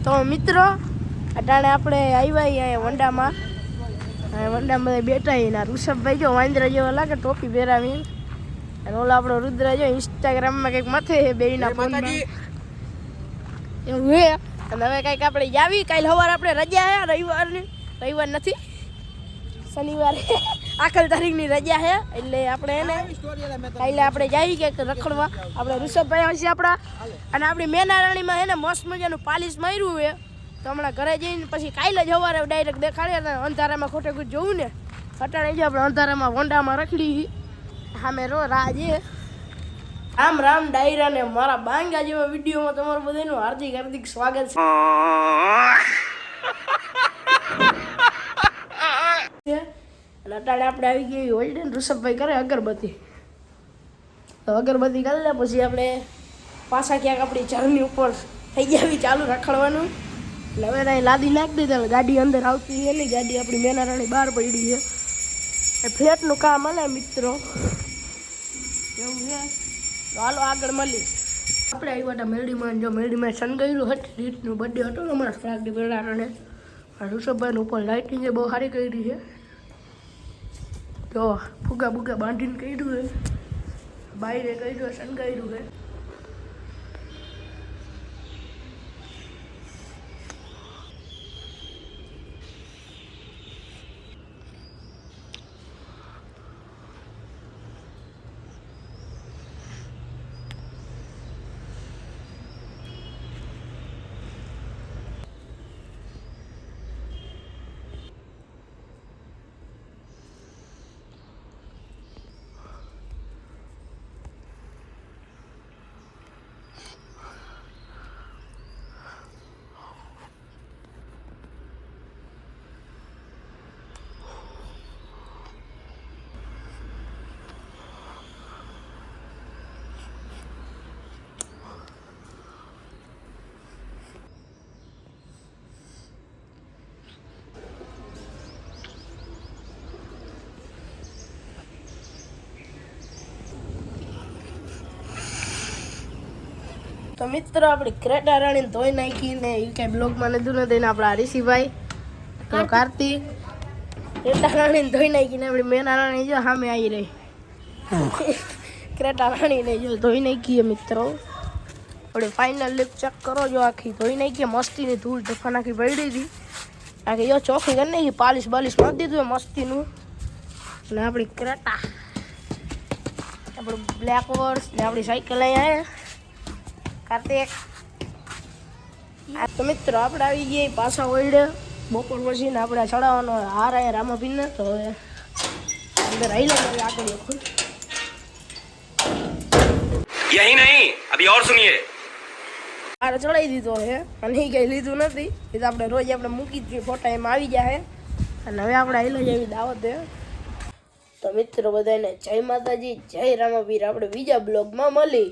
તો મિત્રો અટાણે આપણે આવ્યા અહીંયા વંડામાં બધા બેઠા ના ઋષભભાઈ જો વાંદરા જેવો લાગે ટોપી પહેરાવી અને ઓલા આપણો રુદ્ર જો ઇન્સ્ટાગ્રામમાં કંઈક મથે છે બેયના ફોનમાં એવું હે. અને હવે કંઈક આપણે જાવી કાલે સવારે આપણે રજા હે રવિવાર નથી શનિવારે આખલ તારીખની રજા છે એટલે આપણે એને કાલે આપણે જઈએ કે રખડવા આપણે ઋષભભાઈ હશે આપણા અને આપણી મેનારાણીમાં છે ને મસ્ત મજાનું પાલિશ માર્યું છે તો હમણાં ઘરે જઈને પછી કાલે જ સવારે ડાયરેક્ટ દેખાડે અંધારામાં ખોટે ખોટ જોવું ને અટાણે જ આપણે અંધારામાં વંડામાં રખડી સામે રો રાજે રામ રામ ડાયરા ને મારા બાંગા જેવા વિડીયોમાં તમારું બધાનું હાર્દિક હાર્દિક સ્વાગત છે. અટાણે આપણે આવી ગઈ હોલ્ડન ઋષભભાઈ કરે અગરબત્તી તો અગરબત્તી કરી લે પછી આપણે પાછા ક્યાંક આપણી ચરની ઉપર થઈ ગયા ચાલુ રખડવાનું એટલે હવે ત્યાં લાદી નાખી દીધા ગાડી અંદર આવતી છે નહીં ગાડી આપણી મેનારાણી બહાર પડી છે એ ફ્લેટનું કામ હાલે મિત્રો એવું છે તો હાલો આગળ મળી આપણે આવ્યા હતા મેરડીમાં જો મેરડીમાં સનગાયરું હતું રીતનું બર્થડે હતો ને હમણાં ફ્રાગડી મેળાને ઋષભભાઈનું ઉપર લાઇટિંગ બહુ સારી કરી છે જો ફુગા બુગા બાંધીને કર્યું છે બાયરે કર્યું સનગાયરું છે. તો મિત્રો આપણી ક્રેટા રાણીને ધોઈ નાખીને એ કાંઈ બ્લોગમાં લીધું નથી ને આપણા ઋષિભાઈ તો કાર્તિક ક્રેટા રાણીને ધોઈ નાખીને આપણી મેના રાણી જો સામે આવી રહી ક્રેટા રાણીને જો ધોઈ નાખીએ મિત્રો આપણે ફાઇનલ લુક ચેક કરો જો આખી ધોઈ નાખીએ મસ્તીની ધૂળ ધફા નાખી પડી હતી આખી જો ચોખ્ખી કરી નાખી પાલિશ બાલિશ મારી દીધું મસ્તીનું અને આપણી ક્રેટા આપણું બ્લેક વર્સ ને આપણી સાયકલ અહીંયા કાર્તિક તો મિત્રો આપણે આવી ગયા પાછા ઓઈડે બપોર પછી ને આપણે ચડાવવાનો હાર આવ્યા રામાપીને તો હવે અંદર આવી લે આગળ यही नहीं अभी और सुनिए હાર ચડાવી દીધો છે અને એ કંઈ લીધું નથી એ તો આપણે રોજ આપણે મૂકી જ ફોટા એમાં આવી જાય અને હવે આપણે આવેલો જ એવી દાવત છે. તો મિત્રો બધાને જય માતાજી જય રામાપીર આપણે બીજા બ્લોગમાં મળી.